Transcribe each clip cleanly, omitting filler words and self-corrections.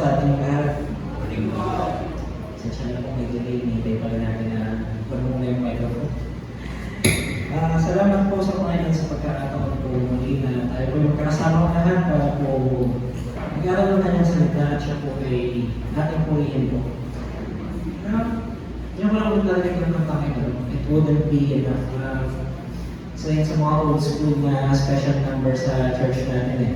sa ating lahat. Sensya na po may delay, hinihintay pala natin na muna yung microphone. Salamat po sa Panginoon sa pagkakataon po muli na tayo po yung kasama lahat para po mag-aral ng kanyang salita at siya po ay ating purihin po. Yung wala ko talaga ng Panginoon, it wouldn't be enough sa mga old school na special number sa church natin eh.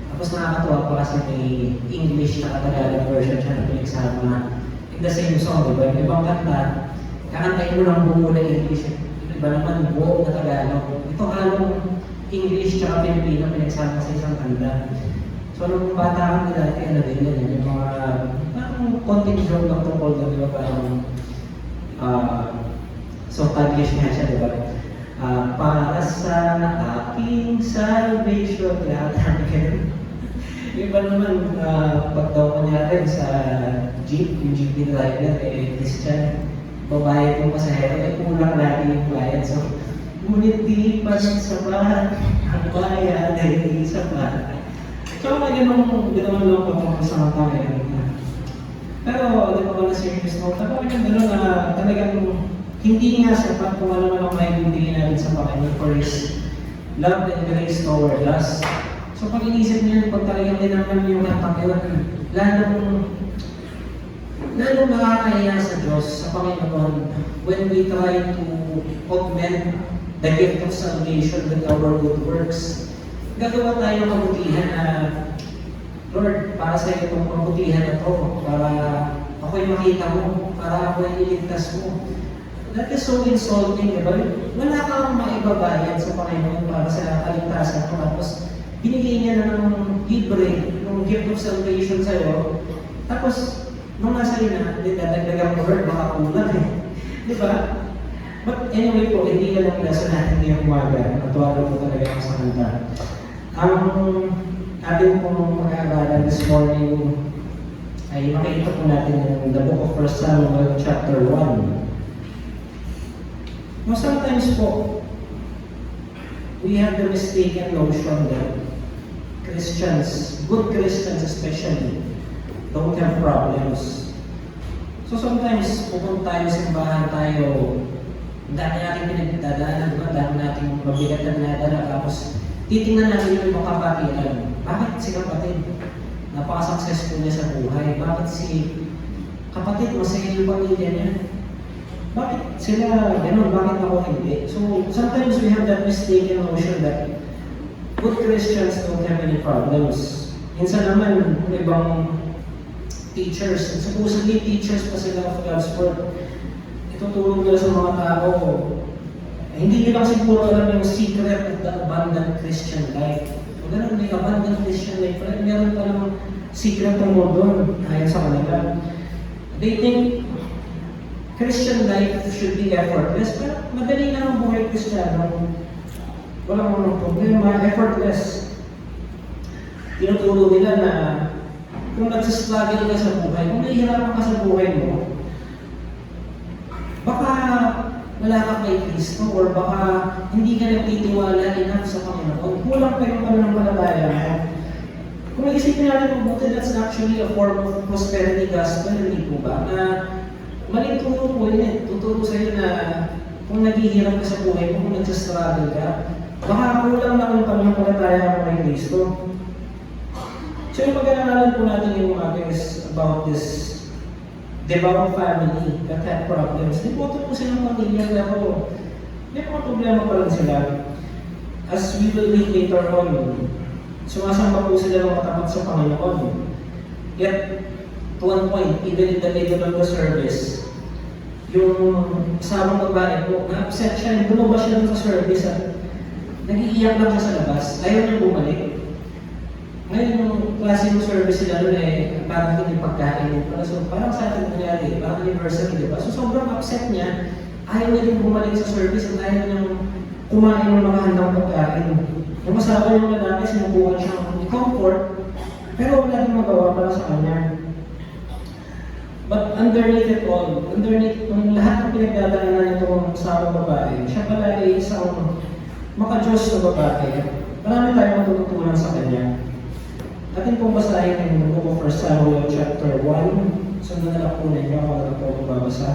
Tapos nakakatuwa pa kasi may English na Tagalog version siya na pinagsama in the same song, diba? Yung ibang kanta, kakantayin mo lang buo na English. Iba naman buo na Tagalog. Ito halong English tsaka Pilipino pinagsama sa isang kanta. So nung bata kami dati, ano din yan, yung mga parang konting joke ng tungkol doon, diba? Parang so Taglish nga siya, diba? Para sa aking salvation, lahat namin. Iba naman, pag daw kanyari sa jeep, yung jeep driver, Christian, babayad yung pasahero, kulang lagi yung bayad. So, ngunit di pa sapat, ang bayad ay di sapat. So, ganun lang po sa mga pero, di ba wala serious note? Tapos gano'n na talagang hindi nga sapat kung ano man ang maibibigay natin sa Panginoon for His love and grace toward us. So pag inisip niyo, pag talagang dinaman yung Panginoon, lalong nakakahiya sa Diyos, sa Panginoon, when we try to augment the gift of salvation with our good works. Gagawa tayo ng kabutihan na, Lord, para sa iyo itong kabutihan na ito, para ako'y makita mo, para ako'y iligtas mo. That is so insulting, diba? Wala kang maibabayad sa Panginoon para sa kaligtasan mo. Tapos, binigay niya na ng libre, ng gift of salvation sa'yo. Tapos, nung nasa iyo na, dadagdagan mo, Lord, makakulang eh. Diba? But anyway po, hindi na lang lesson natin ngayong umaga. Natuwa po talaga ako sa kanta. Ang ating pong mag-aaralan this morning ay makikita po natin in the book of 1 Samuel chapter 1. Now, sometimes po, we have the mistaken notion that Christians, good Christians especially, don't have problems. So sometimes, pupunta tayo sa simbahan tayo, dami natin pinagdadaanan, dami natin mabigat na dinadala, tapos titingnan natin yung mga kapatiran. Bakit si kapatid? Napaka-successful niya sa buhay. Bakit si kapatid, masaya yung pamilya niya? Bakit sila gano'n? Bakit ako hindi? So, sometimes we have that mistaken notion that good Christians don't have any problems. Minsan naman, ibang teachers, supposedly teachers pa sila of God's Word, itutulong nila sa mga tao, hindi nila siguro alam yung secret of the abundant Christian life. So, gano'n, may abundant Christian life, meron pa lang secret tungkol doon, ayon sa kanila. They think Christian life should be effortless, pero madali na ang buhay Kristiyano. Walang problema, effortless. Tinuturo nila na kung nagsastruggle ka sa buhay, kung nahihirapan ka sa buhay mo, baka wala ka kay Kristo or baka hindi ka nagtitiwala enough sa Panginoon. Kulang pa yung pananampalataya mo. Kung mag-isipin natin mabuti, that's actually a form of prosperity gospel, hindi po ba? Na maling turo po yun eh. Tuturo sa'yo na kung naghihirap ka sa buhay mo, kung nagsastruggle ka, baka kulang na kung pananampalataya mo kay Kristo. So yung pag-aaralan po natin yung umaga is about this devout family that had problems. Devoto po silang pamilya, pero may mga problema pa rin sila. As we will read later on, sumasamba po sila ng matapat sa Panginoon. Yet, to one point, even in the middle of the service, yung asamang babae po, na-upset siya, bumaba siya sa service at nag-iiyak lang siya sa labas, ayaw niyang bumalik. Ngayon yung klase ng service sila doon parang hindi pagkain. So parang sa atin nangyari, parang anniversary, di ba? So sobrang upset niya, ayaw niya din bumalik sa service at ayaw niyang kumain ng mga handang pagkain. Yung masama yung lalaki, sinubukan siyang i-comfort, pero wala din magawa para sa kanya. But underneath it all, underneath ng lahat ng pinagdadaanan nitong asawang babae, siya pala ay isang maka-Diyos na babae. Marami tayong matututunan sa kanya. Atin pong basahin ng book of 1 1 Samuel chapter 1. Sundan na lang po ninyo ako na po magbabasa.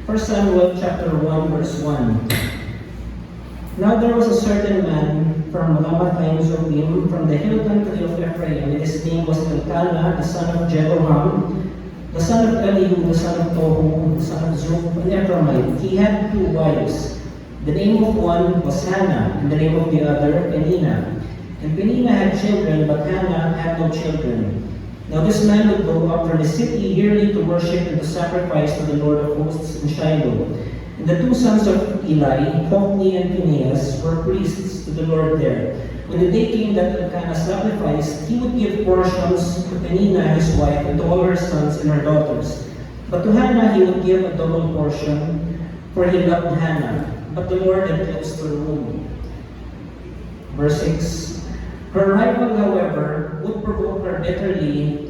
1 Samuel chapter 1 verse 1. Now there was a certain man from Ramathaim Zobim, from the hill country of Ephraim, and his name was Elkanah, the son of Jeroham, the son of Elihu, the son of Tohu, the son of Zub, an Ephraimite. He had 2 wives. The name of one was Hannah, and the name of the other Peninnah. And Peninnah had children, but Hannah had no children. Now this man would go up from the city yearly to worship and to sacrifice to the Lord of hosts in Shiloh. And the 2 sons of Eli, Hophni and Phinehas, were priests to the Lord there. When the day came that Elkanah sacrificed, he would give portions to Peninnah his wife and to all her sons and her daughters. But to Hannah he would give a double portion, for he loved Hannah. But the Lord had closed her womb. Verse 6. Her rival, however, would provoke her bitterly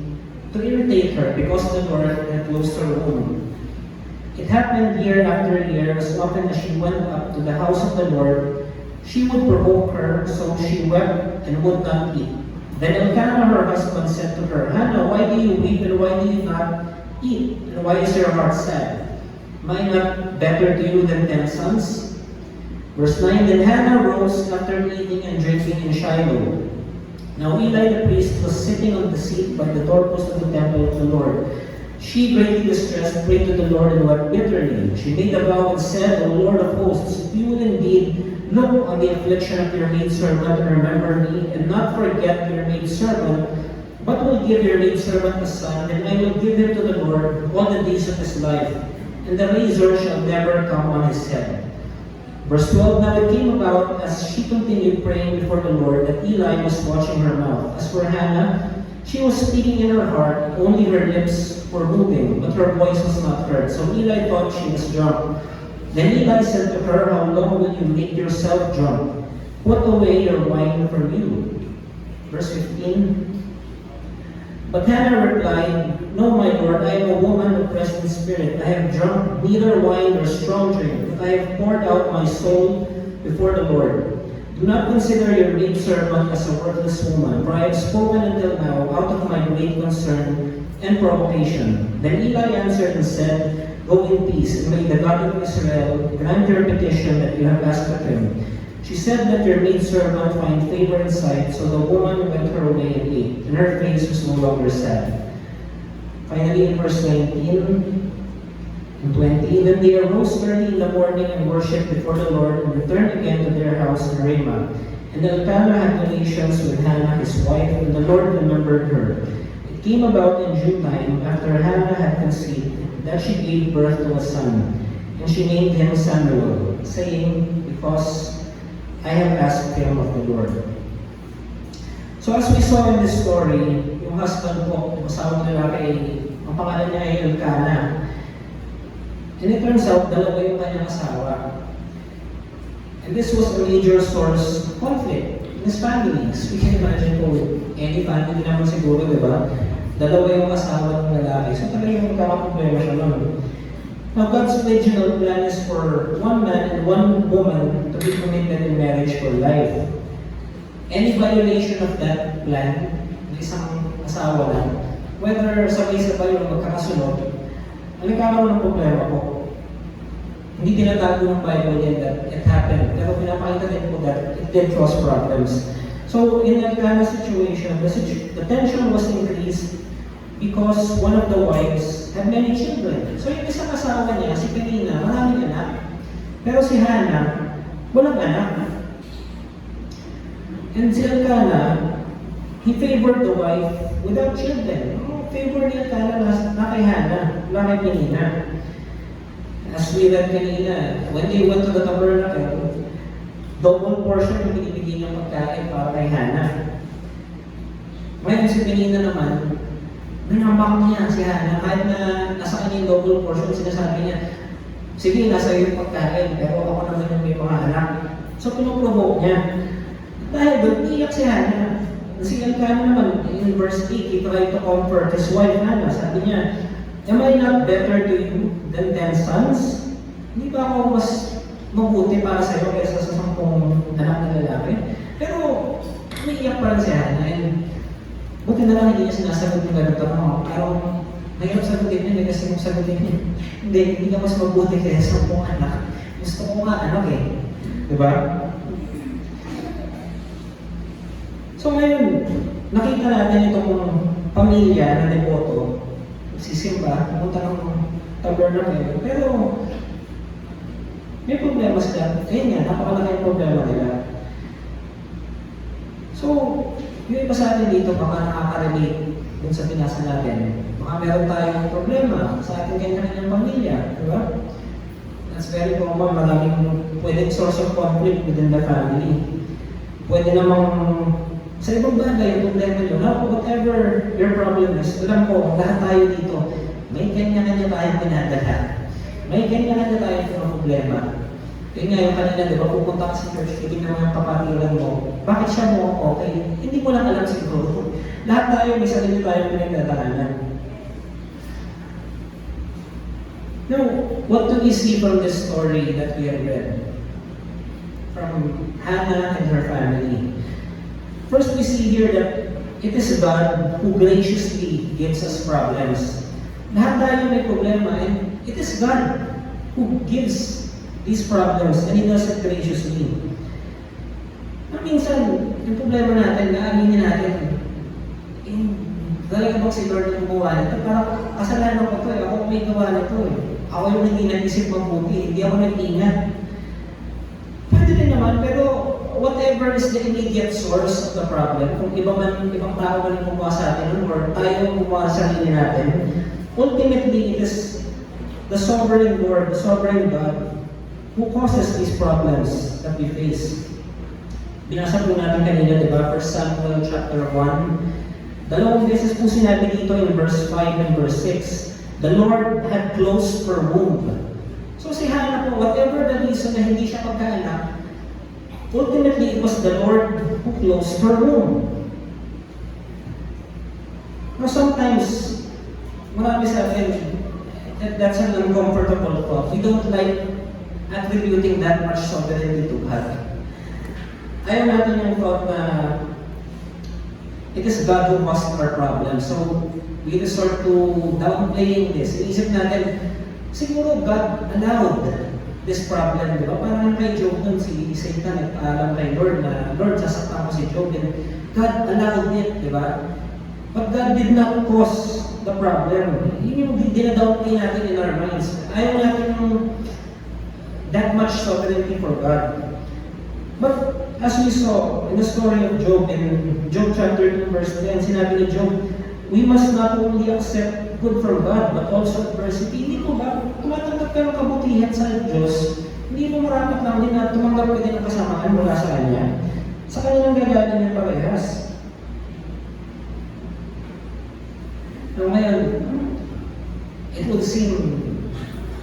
to irritate her, because the Lord had closed her womb. It happened year after year, as often as she went up to the house of the Lord, she would provoke her, so she wept and would not eat. Then Elkanah, her husband, said to her, Hannah, why do you weep and why do you not eat? And why is your heart sad? Am I not better to you than 10 sons? Verse 9, Then Hannah rose after eating and drinking in Shiloh. Now Eli the priest was sitting on the seat by the doorpost of the temple of the Lord. She, greatly distressed, prayed to the Lord and wept bitterly. She made a vow and said, O Lord of hosts, if you will indeed look on the affliction of your maidservant and remember me, and not forget your maidservant, but will give your maidservant a son, then I will give him to the Lord all the days of his life, and the razor shall never come on his head. Verse 12, Now it came about, as she continued praying before the Lord, that Eli was watching her mouth. As for Hannah, she was speaking in her heart, only her lips were moving, but her voice was not heard. So Eli thought she was drunk. Then Eli said to her, How long will you make yourself drunk? Put away your wine from you. Verse 15, But Hannah replied, No, my Lord, I am a woman oppressed in spirit. I have drunk neither wine nor strong drink, but I have poured out my soul before the Lord. Do not consider your maidservant as a worthless woman, for I have spoken until now out of my great concern and provocation. Then Eli answered and said, Go in peace, and may the God of Israel grant your petition that you have asked of him. She said, Let your maidservant find favor in sight. So the woman went her way and ate, and her face was no longer sad. Finally, in verse 19 and 20, Then they arose early in the morning and worshipped before the Lord, and returned again to their house in Ramah. And Elkanah had relations with Hannah his wife, and the Lord remembered her. It came about in due time, after Hannah had conceived, that she gave birth to a son, and she named him Samuel, saying, Because I have asked him of the Lord. So as we saw in this story, yung husband po, yung asawang lalaki, ang pangalan niya ay Elkanah. And it turns out, dalawa yung kanyang asawa. And this was a major source of conflict in his families. We can imagine po, any family naman siguro, di ba? Dalawa yung asawa ng lalaki. So talagang magkakaproblema siya nun. Now, God's original plan is for one man and one woman to be committed in marriage for life. Any violation of that plan, ng isang asawa lang, whether sabay-sabay o magkakasunod, ang nagkakaroon ng problema po. Hindi tinatago ng Bible yan that it happened, pero pinapakita din po that it did cause problems. So, in that kind of situation, the tension was increased because one of the wives had many children. So yung isang asawa niya, si Peninnah, maraming anak. Pero si Hannah, walang anak. And si Elkanah, he favored the wife without children. Favor ni Elkanah na kay Hannah, na kay Peninnah. As we read kanina, when they went to the tabernacle, double portion yung binibigay ng pagkain para kay Hannah. Ngayon si Peninnah naman, minambak niya si Hannah, kahit na nasa kanya yung double portion, sinasabi niya, sige, nasa iyo yung pagkain, pero ako naman yung may mga anak. So, pinuprovoke niya. Dahil doon, iyak si Hannah. Si Elkanah naman, in verse 8, he tried to comfort his wife Hannah. Sabi niya, Am I not better to you than 10 sons? Hindi ba ako mas mabuti para sa iyo kaysa sa 10 anak na lalaki? Pero, umiiyak pa rin si Hannah. And Buti na lang hindi niya sinasagot yung ganito. Pero mahirap sagutin yun kasi kung sagutin yun, hindi ka mas mabuti kaya sa mong anak. Gusto ko nga anak eh. Diba? So ngayon, nakita natin itong pamilya na devoto, si Simba, pumunta ng tabernacle, pero may problema sila. Ayun nga, napakalaki yung problema nila. So, yung iba sa atin dito, baka nakaka-relate dun sa pinasa natin. Baka meron tayong problema sa ating kanya-kanyang pamilya, di ba? That's very common, maraming pwedeng source of conflict within the family. Pwede namang sa ibang bagay, yung problema nyo, now, whatever your problem is, alam ko, lahat tayo dito, may kanya-kanya tayong pinadala. May kanya-kanya tayong problema. Yun nga yung kanina, di ba, pupunta ka sa church, titignan mo yung kapatiran mo, bakit siya mo okay? Hindi mo lang alam siguro. Lahat tayo, may sarili tayong pinagdadaanan. Now, what do we see from this story that we have read? From Hannah and her family. First, we see here that it is God who graciously gives us problems. Lahat tayo may problema, and it is God who gives these problems, and He does it graciously. Minsan, yung problema natin, naaminin natin, talaga bang si Lord ang gumawa nito? Parang kasalanan ko ito eh, ako may gawa nito eh. Ako yung hindi nag-isip mabuti, hindi ako nag-ingat. Pwede rin naman, pero whatever is the immediate source of the problem, kung ibang tao man ang gumawa sa atin, or tayo ang gumawa sa sarili natin, ultimately, it is the sovereign Lord, the sovereign God, who causes these problems that we face. Binasa po natin kanina, di ba? 1 Samuel chapter 1. Dalawang beses po sinabi dito in verse 5 and verse 6. The Lord had closed her womb. So si Hannah po, whatever the reason na hindi siya pagkaanak, ultimately it was the Lord who closed her womb. Now sometimes, marami sa atin, that's an uncomfortable thought. We don't like attributing that much sovereignty to God. Ayaw natin yung thought na it is God who caused our problem. So, we resort to downplaying this. Iisip natin, siguro God allowed this problem, di ba? Parang kay Job nun, si Satan nagpaalam kay Lord na, Lord, sasaktan ko si Job. And God allowed it, di ba? But God did not cause the problem. Yun yung dinadownplay natin in our minds. Ayaw natin yung that much sovereignty for God. But as we saw in the story of Job, in Job chapter 2 verse 10, sinabi ni Job, we must not only accept good from God, but also adversity. Hindi po ba, tumatanggap ka ng kabutihan sa Diyos, hindi mo marapat lang din na tumanggap ka din ng kasamaan mula sa Kanya. Sa Kanya nang gagaling ng parehas. Ngayon, it would seem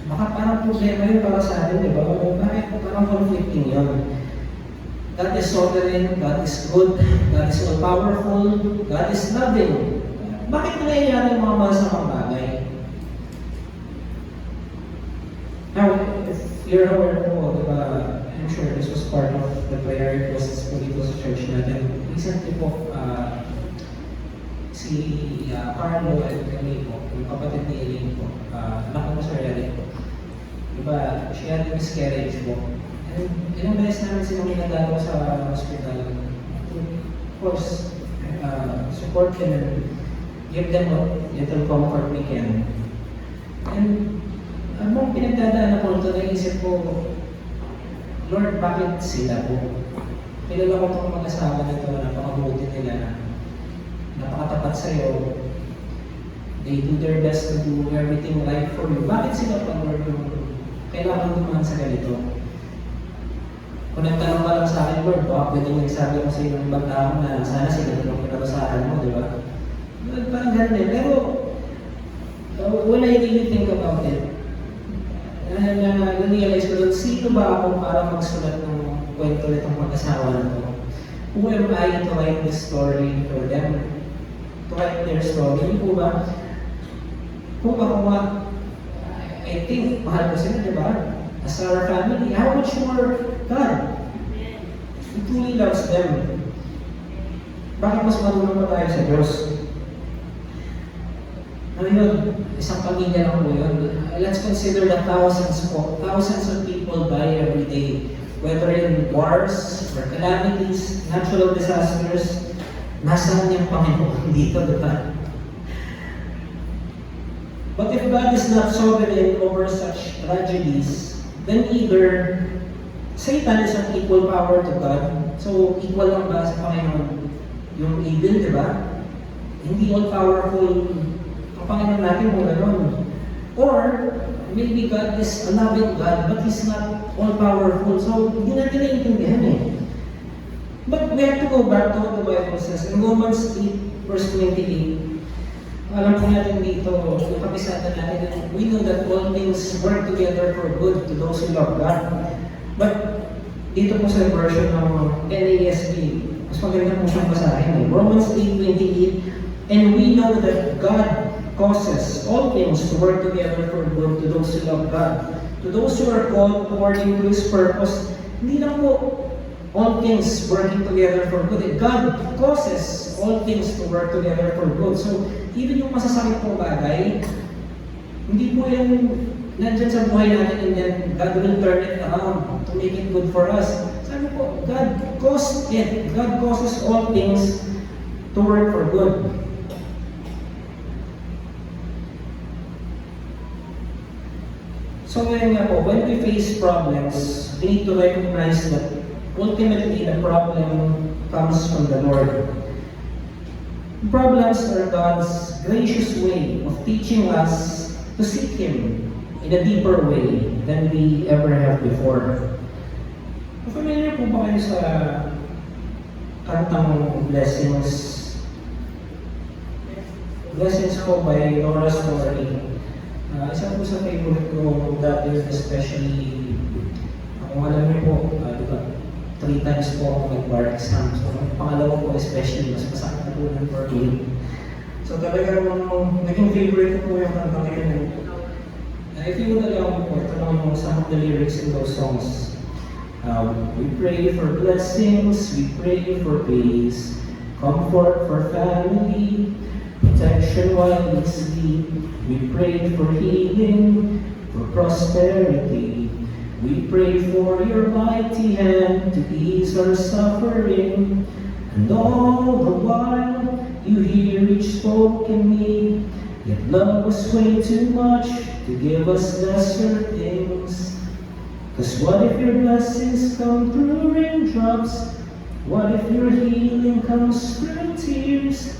baka parang problema yun para sa atin, di ba? O bakit parang conflicting yun? God is sovereign, God is good, God is all-powerful, God is loving. Bakit nangyayari yung mga masamang bagay? Now, if you're aware po, di ba, I'm sure this was part of the prayer requests po dito sa church natin. Recently po, si Carlo at kami po, yung kapatid ni Elaine po, anak ko sa Elaine po. Diba, she had a miscarriage po. And ilang beses namin silang ginagagawa sa hospital. Of course, support them and give them what little comfort we can. And mong pinagdadaan po ito, naisip ko, Lord, bakit sila po? Kilala ko itong mag-asawa nito, napakabuti nila, napakatapat sa'yo. They do their best to do everything right for you. Bakit sila pa, Lord, kailangan dumaan sa ganito? Kung nagtanong ka lang sa akin, Lord, baka pwedeng nagsabi ko sa iyo ng ibang tao na sana sila yung pinabasahan mo, di ba? Parang ganun eh. Pero, when I really think about it, na-realize ko doon, sino ba ako para magsulat ng kwento nitong mag-asawa na to? Who am I to write this story for them? To write their story? Hindi po ba? Kung ako nga, I think, mahal ko sila, di ba? As our family, how much more God? He truly loves them. Bakit mas marunong pa tayo sa Diyos? Ano yun? Isang pamilya lang po yun. Let's consider the thousands of people die every day. Whether in wars or calamities, natural disasters, nasaan yung Panginoon dito, diba? But if God is not sovereign over such tragedies, then either Satan is an equal power to God. So, equal lang ba sa Panginoon yung evil, di ba? Hindi all-powerful ang Panginoon natin kung gano'n. Or, maybe God is a loving God, but He's not all-powerful. So, hindi natin naiintindihan eh. But we have to go back to what the Bible says. In Romans 8, verse 28, alam po natin dito, yung kapisatan natin, we know that all things work together for good to those who love God. But, dito po sa version ng NASB, mas maganda po siyang basahin. Romans 8:28, and we know that God causes all things to work together for good to those who love God. To those who are called according to His purpose, hindi lang po all things working together for good. God causes all things to work together for good. So, even yung masasakit pong bagay, hindi po yan nandyan sa buhay natin and then God will turn it around to make it good for us. Sabi po, God caused it. God causes all things to work for good. So ngayon nga po, when we face problems, we need to recognize that ultimately the problem comes from the Lord. Problems are God's gracious way of teaching us to seek Him in a deeper way than we ever have before. Familiar po ba kayo sa kantang Blessings? Blessings po by Laura Story. Isa po sa favorite ko dati, especially, kung alam niyo po, diba, 3 times po ako nag-bar exam. So, pangalawa po especially, mas masakit na po ng for me. So, talagang naging favorite ko po yung kantang yun. If you would allow me po, tanong mo some of the lyrics in those songs. We pray for blessings, we pray for peace, comfort for family, protection while we sleep. We pray for healing, for prosperity. We pray for your mighty hand to ease our suffering. And all the while, you hear each spoken need. Yet love was way too much to give us lesser things. 'Cause what if your blessings come through raindrops? What if your healing comes through tears?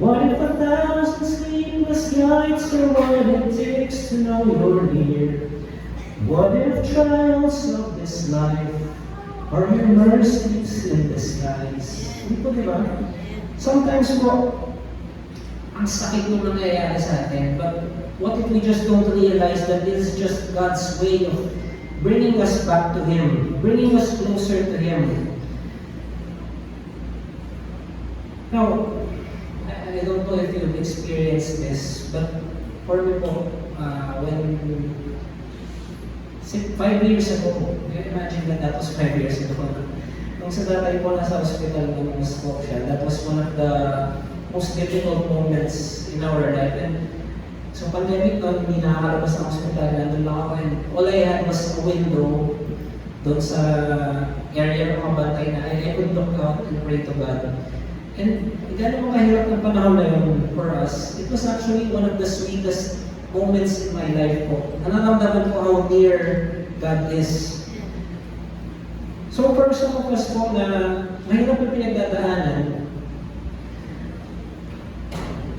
What if 1,000 sleepless nights are what it takes to know you're near? What if trials of this life are your mercies in disguise? Hindi po, di ba? Sometimes po, ang sakit nung nangyayari sa atin, but what if we just don't realize that this is just God's way of bringing us back to Him, bringing us closer to Him. Now, I don't know if you've experienced this, but for me po, when 5 years ago, imagine that was 5 years ago. Nung sa tatay po nasa hospital nung stroke siya, that was one of the most difficult moments in our life. And so pandemic noon, hindi nakakalabas ng hospital, nandun lang ako, and all I had was a window doon sa area ng mga bantay na I could look out and pray to God. And gano'n mo kahirap ng panahon na yun for us, it was actually one of the sweetest moments in my life po. Nanaramdaman ko how near God is. So for some of us po na mahirap yung pinagdadaanan,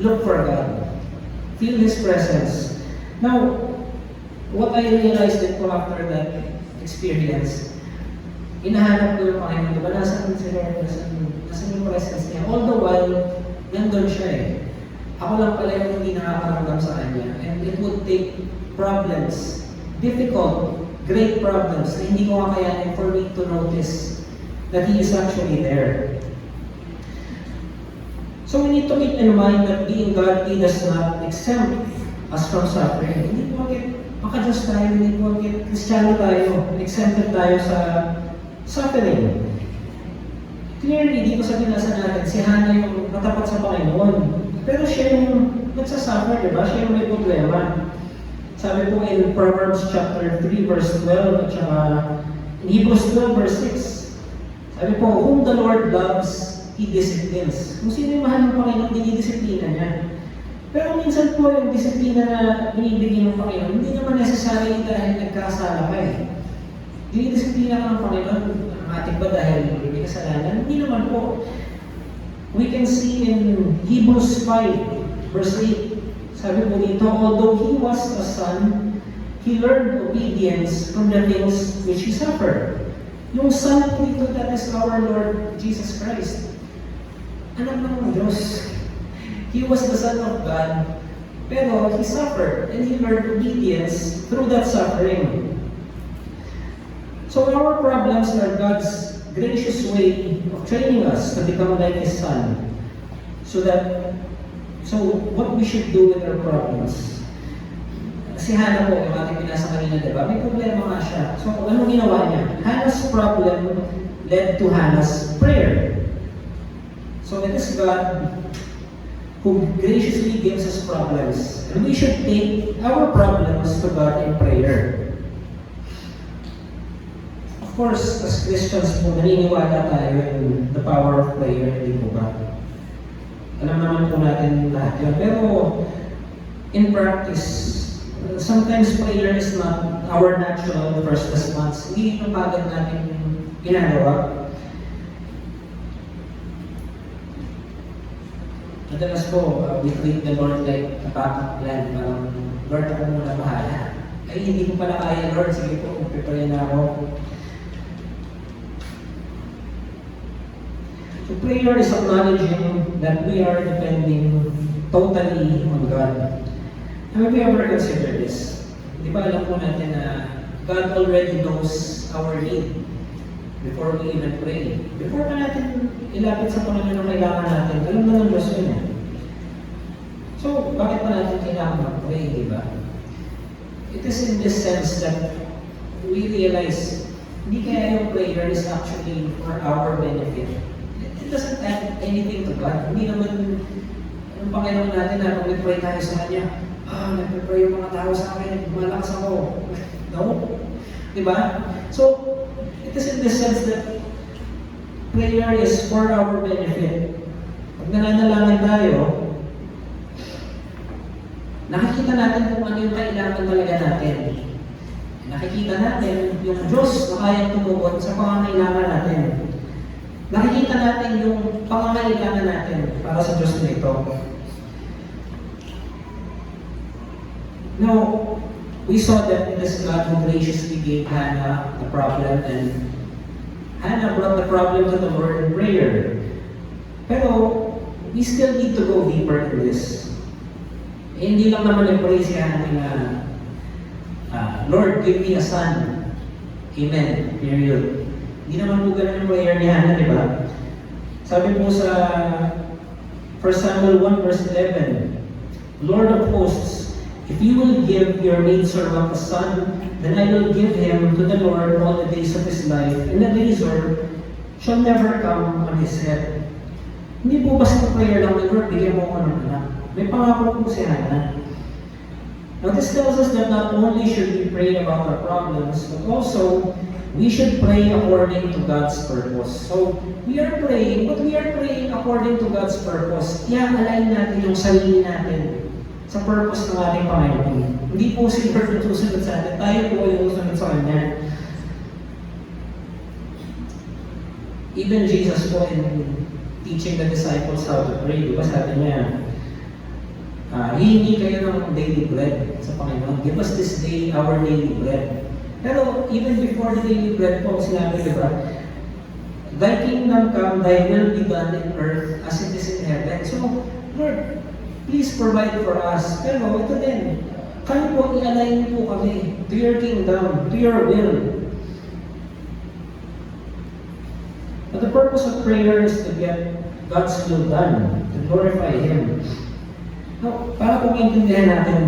look for God. Feel His presence. Now, what I realized din po after that experience, inahanap ko yung Panginoon, diba nasaan si Lord, nasaan yung presence niya. All the while, nandun siya eh. Ako lang pala yung hindi nakakaramdam sa Kanya. And it would take problems, difficult, great problems, na hindi ko kakayanin for me to notice that He is actually there. So we need to keep in mind that being godly does not exempt us from suffering. Hindi po maka-Diyos tayo, hindi po Kristiyano tayo, exempted tayo sa suffering. Clearly, dito sa binasa natin, si Hannah yung matapat sa Panginoon. Pero siya yung nagsasuffer, di ba? Siya yung may problema. Sabi po in Proverbs chapter 3 verse 12 at saka in Hebrews 12 verse 6. Sabi po, whom the Lord loves, He disciplines. Kung sino yung mahal ng Panginoon, dinidisiplina niya. Pero minsan po yung disiplina na binibigyan ng Panginoon, hindi naman necessarily dahil nagkasala ka eh. Dinidisiplina ka ng Panginoon, automatic ba dahil may kasalanan? Hindi naman po. We can see in Hebrews 5 verse 8, sabi po dito, although He was a son, He learned obedience from the things which He suffered. Yung son po ito, that is our Lord Jesus Christ. Anak ng Diyos. He was the Son of God, pero He suffered and He learned obedience through that suffering. So our problems are God's gracious way of training us to become like His Son. So what we should do with our problems? Si Hannah po, yung ating pinasa kanina, diba? May problema nga siya. So anong ginawa niya? Hannah's problem led to Hannah's prayer. So it is God who graciously gives us problems. And we should take our problems to God in prayer. Of course, as Christians po, naniniwala tayo in the power of prayer, hindi po ba? Alam naman po natin lahat yun. Pero, in practice, sometimes prayer is not our natural first response. Hindi ito agad natin ginagawa. Madalas po, we treat the Lord like a backup plan. Parang, Lord, ako muna bahala. Ay, hindi ko pala kaya, Lord. Sige po, prepare na ako. So prayer is acknowledging that we are depending totally on God. Have we ever considered this? Di ba alam po natin na God already knows our need before we even pray. Before pa natin ilapit sa Panginoon ang kailangan natin, alam na ng Diyos yun eh. So, bakit pa natin kailangan mag-pray, di ba? It is in this sense that we realize hindi kaya yung prayer is actually for our benefit. It doesn't add anything to God. Hindi naman yung Panginoon natin na pag nag-pray tayo sa Kanya, nag-pray yung mga tao sa akin, malakas ako. No? Di ba? So, it is in this sense that prayer is for our benefit. Pag nananalangin tayo, nakikita natin kung ano yung kailangan talaga natin. Nakikita natin yung Diyos na kayang tumugon sa pangangailangan natin. Nakikita natin yung pangangailangan natin para sa Diyos na ito. Now, we saw that it is God who graciously gave Hannah the problem, and Hannah brought the problem to the Lord in prayer. Pero, we still need to go deeper in this. Hindi lang naman nag-pray si Hannah na, Lord, give me a son. Amen. Period. Hindi naman po ganun yung prayer ni Hannah, di ba? Sabi po sa 1 Samuel 1 verse 11, Lord of hosts, if you will give your maidservant a son, then I will give him to the Lord all the days of his life, and the razor shall never come on his head. Hindi po basta prayer lang, Lord, bigyan mo ko ng anak. May pangako po si Hannah. Now this tells us that not only should we pray about our problems, but also we should pray according to God's purpose. So, we are praying, but we are praying according to God's purpose. I-align natin yung sarili natin sa purpose ng ating Panginoon. Hindi po si Lord yung susunod sa atin, tayo po yung susunod sa Kanya. Even Jesus po in teaching the disciples how to pray, di ba sabi niya, hihingi kayo ng daily bread sa Panginoon. Give us this day our daily bread. Pero even before the daily bread po, sinabi, di ba, Thy kingdom come, Thy will be done in earth as it is in heaven. So, Lord, please provide for us. Pero ito din, kami po, i-align po kami to your kingdom, to your will. But the purpose of prayer is to get God's will done, to glorify Him. Now, para po maintindihan natin,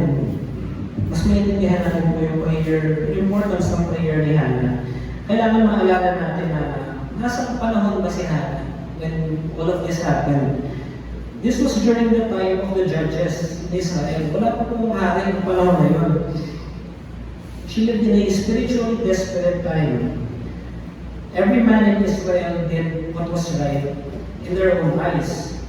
mas maintindihan natin po yung prayer, yung importance ng prayer ni Hannah, kailangan maalala natin na nasa panahon ba si Hannah? when all of this happened. This was during the time of the judges in Israel. Wala pa pong hari ng panahon na yun. She lived in a spiritually desperate time. Every man in Israel did what was right in their own eyes.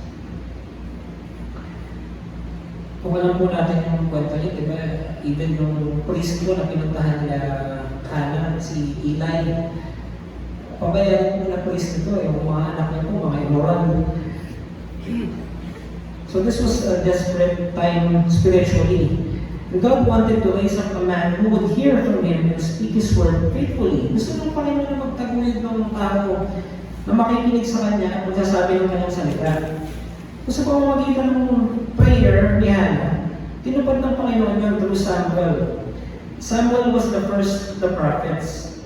Kung alam po natin yung kwento niya, di ba? Even yung priest ko na pinuntahan nila Hannah, si Eli, pabayaran po na priest nito, yung mga anak niya po, mga immoral. So this was a desperate time spiritually. God wanted to raise up a man who would hear from Him and speak His word faithfully. Gusto ng Panginoon na magtaguyod ng tao na makikinig sa Kanya at magsasabi ng Kanyang salita. Gusto pa mamagitan ng prayer ni Hannah, tinupad ng Panginoon yun through Samuel. Samuel was the first of the prophets.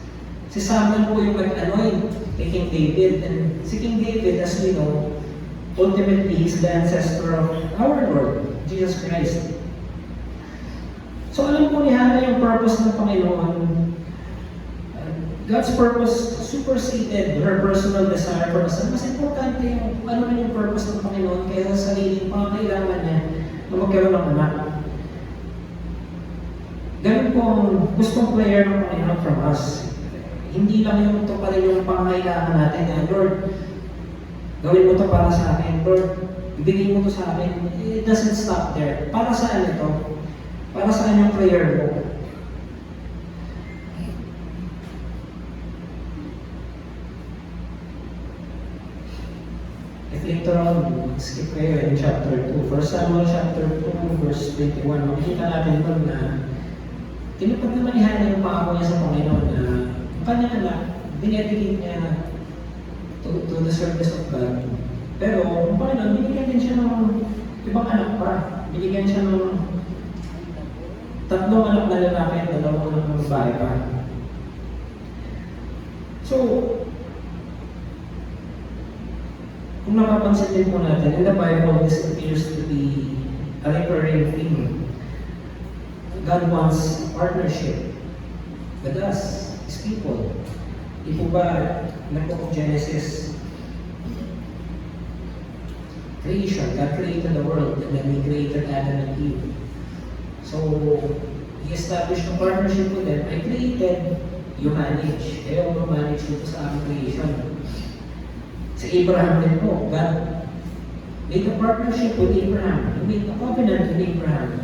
Si Samuel po yung nag-anoint kay King David. And si King David, as we know, ultimately, is the ancestor of our Lord, Jesus Christ. So alam po ni Hannah yung purpose ng Panginoon. God's purpose superseded her personal desire for a son. Mas importante yung ano na yung purpose ng Panginoon kaysa sa sariling pangangailangan niya na magkaroon ng anak. Ganun po ang gustong prayer ng Panginoon from us. Hindi lang yung ito pa rin yung pangangailangan natin na, Lord, gawin mo ito para sa akin. Lord, ibigay mo ito sa akin. It doesn't stop there. Para saan ito? Para saan yung prayer mo? If later on, skip kayo in chapter 2. 1 Samuel chapter 2, verse 21, makikita natin doon na tinupad naman ni Hannah yung pangako niya sa Panginoon na ang kanyang anak, dinedicate niya to the service of God. Pero, ang Panginoon, binigyan din siya ng ibang anak pa. Binigyan siya ng 3 anak na lalaki at 2 anak na babae pa. So, kung napapansin din po natin, in the Bible, this appears to be a recurring theme. God wants partnership with us, His people. Di po ba, nagpo Genesis, creation, God created the world, and then He created Adam and Eve. So, He established a partnership with them. I created, you manage. Kayo ang manage dito sa aming creation. Sa Abraham din po, God made a partnership with Abraham. He made a covenant with Abraham.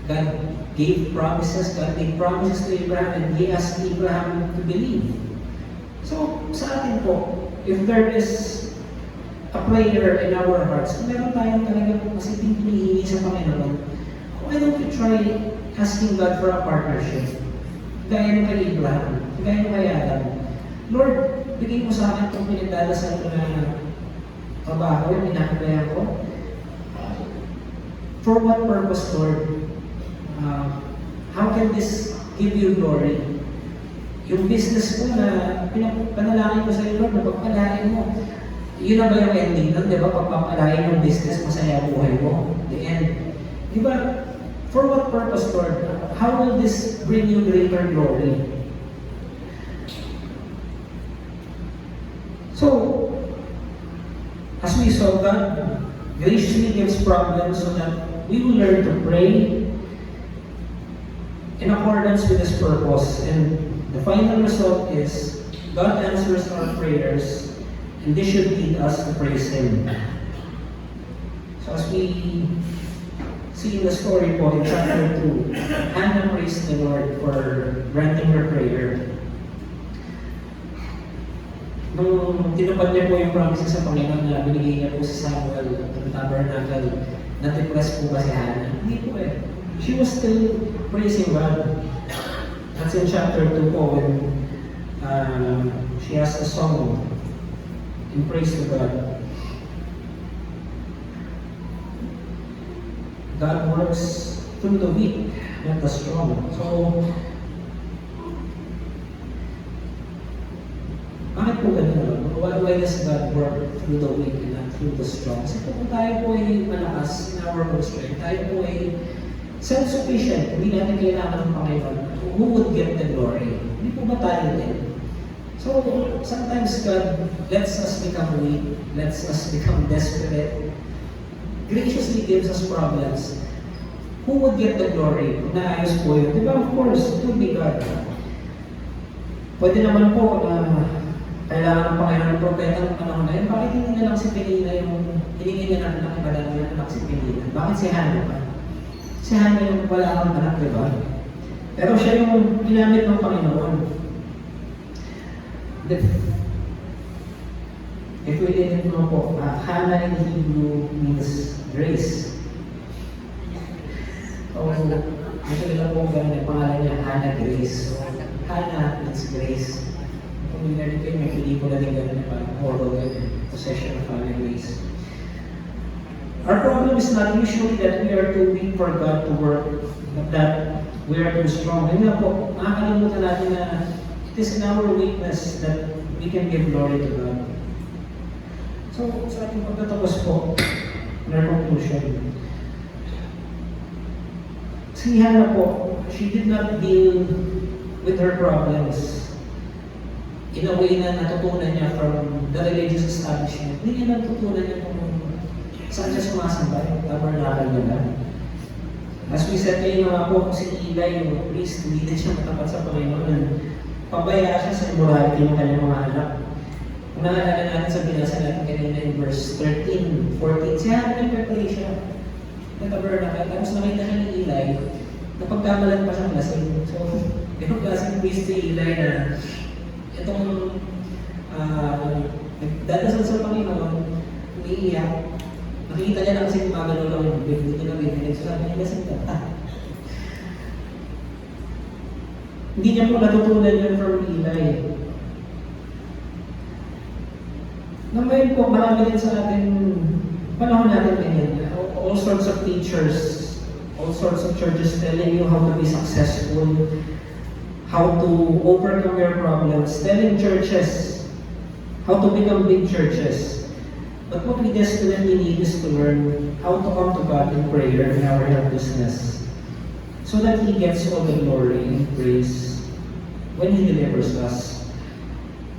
God gave promises, God made promises to Abraham, and He asked Abraham to believe. So, sa atin po, if there is a prayer in our hearts, kung meron tayong talagang masiping hinihingi sa Panginoon, why don't we try asking God for a partnership? Gaya ng kay Abraham, gaya ng kay Adam. Lord, bigay mo sa akin itong pinagdadasal ko na trabaho, yung pinakagayan ko. For what purpose, Lord? How can this give you glory? Yung business ko na panalangin ko sa iyo, Lord, na pagpalain mo. Yun na ba yung ending nun? Di ba? Pagpapalain yung business, masaya buhay mo. The end. Di ba? For what purpose, Lord? How will this bring you greater glory? So, as we saw, God graciously gives problems so that we will learn to pray in accordance with His purpose. And the final result is God answers our prayers, and this should lead us to praise Him. So as we see in the story po in chapter 2, Hannah praised the Lord for granting her prayer. Nung tinupad niya po yung promises sa Panginoon na binigay niya po sa Samuel at the tabernacle, na-depress po ba si Hannah? Hindi po eh. She was still praising God. That's in chapter 2 po when she has a song in praise to God. God works through the weak, not the strong. So, bakit po ganun? Why does God work through the weak and not through the strong? Kasi kung tayo po ay malakas in our own strength, tayo po ay self-sufficient, hindi natin kailangan ng Panginoon, who would get the glory? Hindi po ba tayo din? So sometimes God lets us become weak, lets us become desperate, graciously gives us problems. Who would get the glory kung naayos po yun? Di ba? Of course, it would be God. Pwede naman po na kailangan ng Panginoon ng propeta ng panahon na yun. Bakit hindi na lang si Penina yung hiningi niya natin ng ibalang ng anak si Penina? Bakit si Hannah pa? Si Hannah yung wala akong anak, di ba? Pero siya yung ginamit ng Panginoon. If we didn't know po, Hannah in Hebrew means grace. So, ito nila po ganun, pangalan niya Hannah Grace. So, Hannah means grace. Kung narinig kayo, may pelikula din ganun, parang horror, possession of Hannah Grace. Our problem is not usually that we are too weak for God to work, but that we are too strong. Yun nga po, makakalimutan natin na it is in our weakness that we can give glory to God. So, sa ating pagtatapos po, in our conclusion, si Hannah po, she did not deal with her problems in a way na natutunan niya from the religious establishment. Hindi niya natutunan niya kung saan siya sumasambay, tabernacle nila. As we said kayo nga po, kung si Eli, yung priest, hindi din siya matapat sa Panginoon. Pabaya siya sa immorality ng kanyang mga anak. Kung naalala natin sa binasa natin kanina in verse 13, 14, si Hannah nagpapalay siya na tabernacle. Tapos nakita siya ni Eli, napagkamalan pa siyang lasing. So, yung klaseng priest si Eli na itong nagdadasal sa Panginoon, umiiyak. Nakikita niya na kasi magano lang yung bibig, hindi na bibig. So sabi niya, lasing ka. Hindi niya po natutunan yun from Eli. Ngayon po, marami din sa ating panahon natin ganyan. All sorts of teachers, all sorts of churches telling you how to be successful, how to overcome your problems, telling churches how to become big churches. But what we desperately need is to learn how to come to God in prayer in our helplessness, so that He gets all the glory and praise when He delivers us.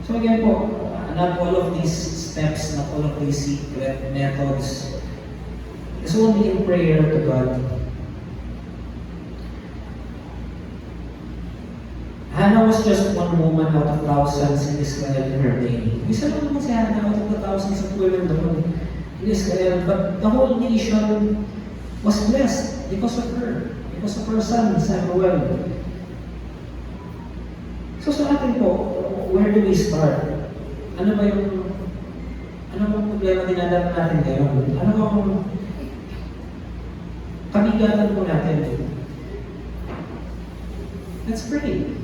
So again po, not all of these steps, not all of these secret methods is only in prayer to God. Hannah was just one woman out of thousands in Israel in her day. Isa lang naman si Hannah out of the thousands of women doon in Israel. But the whole nation was blessed because of her, because of her son, Samuel. So sa atin po, where do we start? Ano bang problema dinadala natin ngayon? Ano bang kabigatan po natin? Let's pray.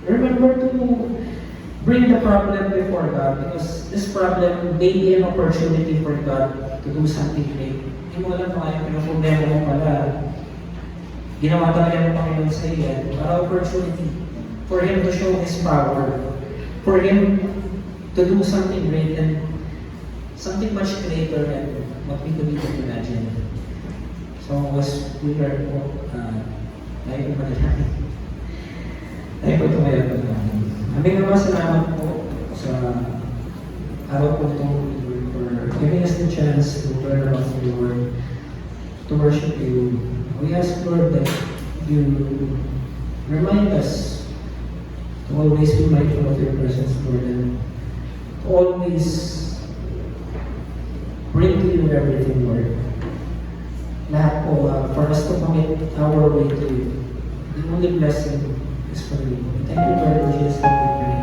Remember to bring the problem before God, because this problem may be an opportunity for God to do something great. Hindi mo alam kung yung problema mo pala. Ginawa talaga ng Panginoon sa iyo. Para opportunity for Him to show His power, for Him to do something great and something much greater than what we could even imagine. So as we learn po, tayo po manalangin. Tayo po tumayo po namin. Aming naman salamat po sa araw po itong for giving us the chance to learn about the Lord, to worship You. We ask, Lord, that You remind us to always be mindful of Your presence, Lord, and to always bring to You everything, Lord. Lahat po, for us to commit our way to You. The only blessing is from You. Thank You, Lord, in Jesus' name we pray.